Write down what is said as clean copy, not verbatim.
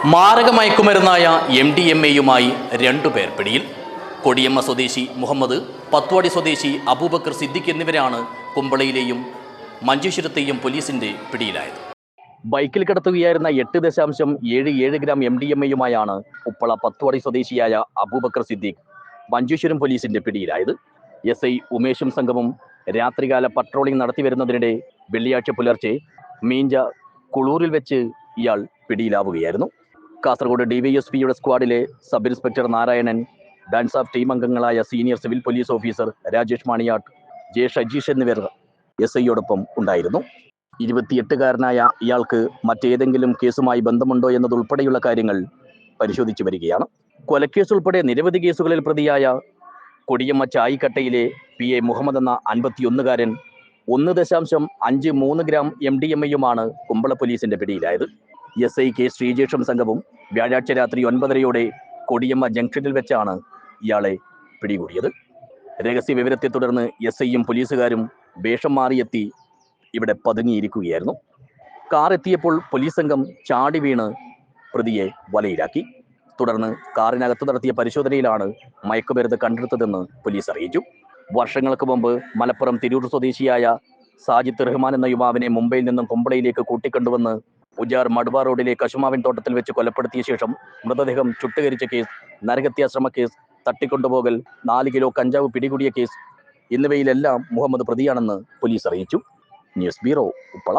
മാരക മയക്കുമരുന്നായ MDMA-യുമായി രണ്ടുപേർ പിടിയിൽ. കൊടിയമ്മ സ്വദേശി മുഹമ്മദ്, പത്വാടി സ്വദേശി അബൂബക്കർ സിദ്ദിഖ് എന്നിവരാണ് കുമ്പളയിലെയും മഞ്ചേശ്വരത്തെയും പോലീസിന്റെ പിടിയിലായത്. ബൈക്കിൽ കടത്തുകയായിരുന്ന 8.77 ഗ്രാം MDMA-യുമായാണ് ഉപ്പള പത്വാടി സ്വദേശിയായ അബൂബക്കർ സിദ്ദിഖ് മഞ്ചേശ്വരം പോലീസിന്റെ പിടിയിലായത്. SI ഉമേഷും സംഘവും രാത്രികാല പട്രോളിംഗ് നടത്തിവരുന്നതിനിടെ വെള്ളിയാഴ്ച പുലർച്ചെ മീഞ്ച കുളൂരിൽ വെച്ച് ഇയാൾ പിടിയിലാവുകയായിരുന്നു. കാസർഗോഡ് DYSPയുടെ സ്ക്വാഡിലെ sub inspector Narayanan, DANSAF team അംഗങ്ങളായ senior civil police officer Rajesh Maniyatt, J Shajeesh എന്നിവർ SIയോടൊപ്പം ഉണ്ടായിരുന്നു. 28-കാരനായ ഇയാൾക്ക് മറ്റേതെങ്കിലും കേസുമായി ബന്ധമുണ്ടോ എന്നതുൾപ്പെടെയുള്ള കാര്യങ്ങൾ പരിശോധിച്ചു വരികയാണ്. കൊലക്കേസ് ഉൾപ്പെടെ നിരവധി കേസുകളിൽ പ്രതിയായ കൊടിയമ്മ ചായിക്കട്ടയിലെ PA മുഹമ്മദ് എന്ന 51-കാരൻ 1.53 ഗ്രാം MDMA-യുമാണ് കുമ്പള പോലീസിന്റെ പിടിയിലായത്. SI K ശ്രീജേഷും സംഘവും വ്യാഴാഴ്ച രാത്രി 9:30-യോടെ കൊടിയമ്മ ജംഗ്ഷനിൽ വെച്ചാണ് ഇയാളെ പിടികൂടിയത്. രഹസ്യ വിവരത്തെ തുടർന്ന് SIയും പോലീസുകാരും വേഷം മാറിയെത്തി ഇവിടെ പതുങ്ങിയിരിക്കുകയായിരുന്നു. കാർ എത്തിയപ്പോൾ പോലീസ് സംഘം ചാടി വീണ് പ്രതിയെ വലയിലാക്കി. തുടർന്ന് കാറിനകത്ത് നടത്തിയ പരിശോധനയിലാണ് മയക്കുമരുന്ന് കണ്ടെടുത്തതെന്ന് പോലീസ് അറിയിച്ചു. വർഷങ്ങൾക്ക് മുമ്പ് മലപ്പുറം തിരൂർ സ്വദേശിയായ സാജിദ് റഹ്മാൻ എന്ന യുവാവിനെ മുംബൈയിൽ നിന്നും കുമ്പളയിലേക്ക് കൂട്ടിക്കൊണ്ടുവന്ന് ഉജാർ മഡ്വ റോഡിലെ കശുമാവിൻ തോട്ടത്തിൽ വെച്ച് കൊലപ്പെടുത്തിയ ശേഷം മൃതദേഹം ചുട്ടുകരിച്ച കേസ്, നരഹത്യാശ്രമ കേസ്, തട്ടിക്കൊണ്ടുപോകൽ, 4 കിലോ കഞ്ചാവ് പിടികൂടിയ കേസ് എന്നിവയിലെല്ലാം മുഹമ്മദ് പ്രതിയാണെന്ന് പോലീസ് അറിയിച്ചു. News bureau, Uppala.